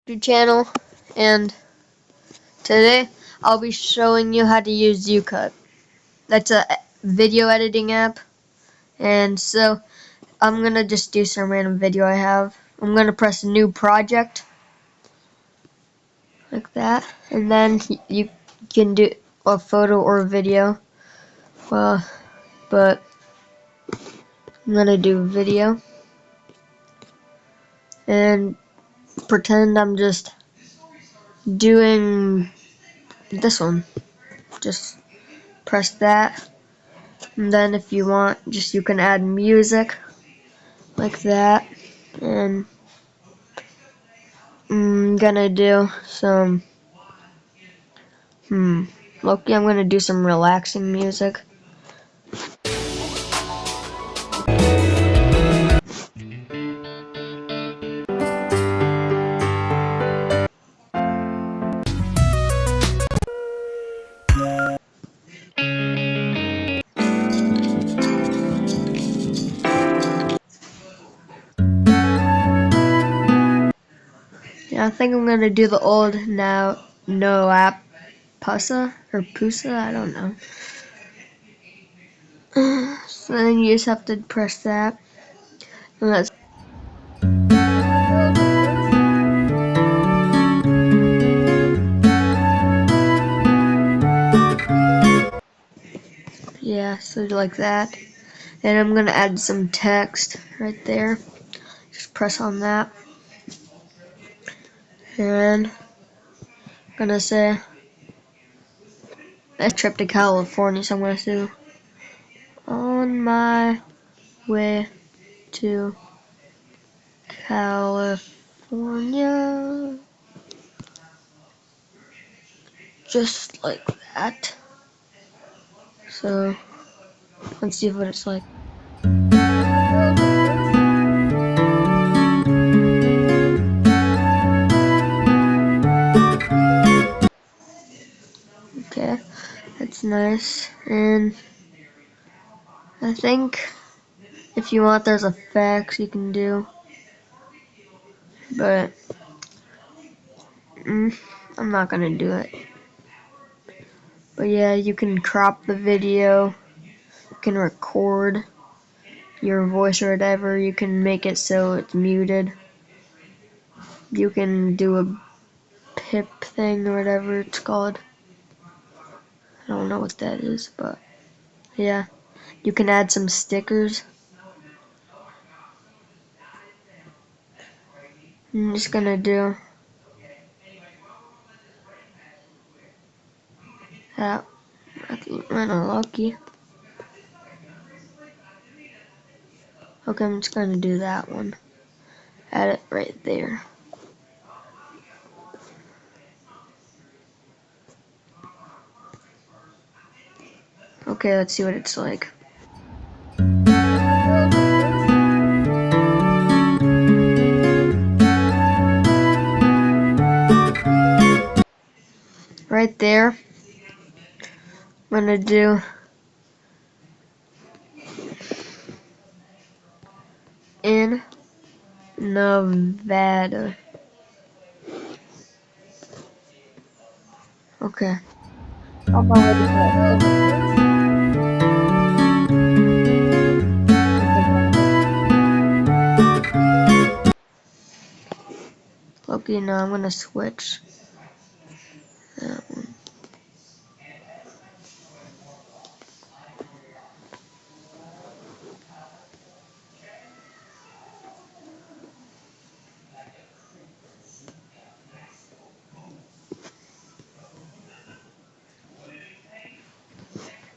YouTube channel, and today I'll be showing you how to use Youcut. That's a video editing app, and so I'm gonna just do some random video I have. I'm gonna press new project like that, and then you can do a photo or a video. But I'm gonna do video and pretend I'm just doing this one. Just press that, and then if you want, you can add music like that. And I'm gonna do some Loki, I'm gonna do some relaxing music. Yeah, I think I'm gonna do the old no app Pusa or Pusa, I don't know. So then you just have to press that. And that's so like that. And I'm gonna add some text right there. Just press on that. And I'm gonna say a trip to California, so I'm gonna do on my way to California. Just like that. So let's see what it's like. Okay, that's nice. And I think if you want, there's effects you can do, but I'm not gonna do it. But yeah, you can crop the video, you can record your voice or whatever, you can make it so it's muted, you can do a pip thing or whatever it's called. I don't know what that is, but yeah, you can add some stickers. I'm just gonna do that. That's kind of lucky. Okay, I'm just gonna do that one. Add it right there. Okay, let's see what it's like. Right there, I'm gonna do in Nevada. Okay. I'm already okay, now I'm gonna switch that one.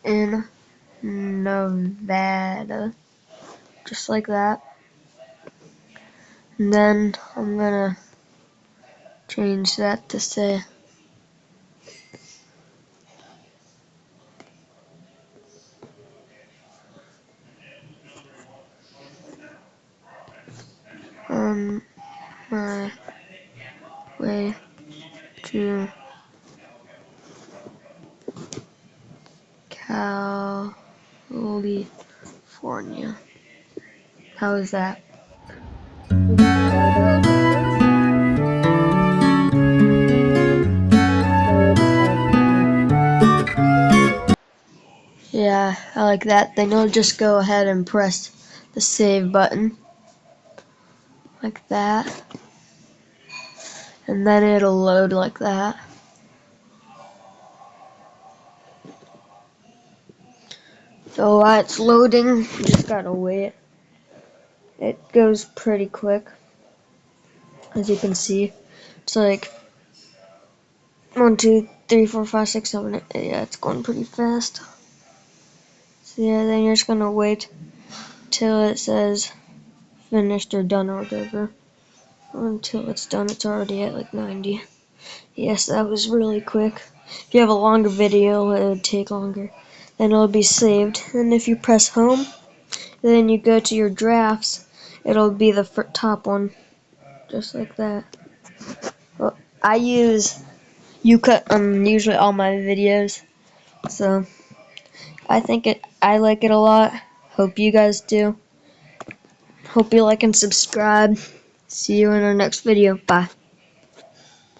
In Nevada. Just like that. And then I'm gonna change that to say on my way to California. How is that? I like that. Then you'll just go ahead and press the save button like that, and then it'll load like that. So while it's loading, you just gotta wait. It goes pretty quick, as you can see. It's like 1, 2, 3, 4, 5, 6, 7, 8. Yeah, it's going pretty fast. So yeah, then you're just gonna wait till it says finished or done or whatever. Until it's done, it's already at like 90. Yes, that was really quick. If you have a longer video, it would take longer. Then it'll be saved. And if you press home, then you go to your drafts, it'll be the top one, just like that. Well, I use Youcut on usually all my videos, so I like it a lot. Hope you guys do. Hope you like and subscribe. See you in our next video. Bye.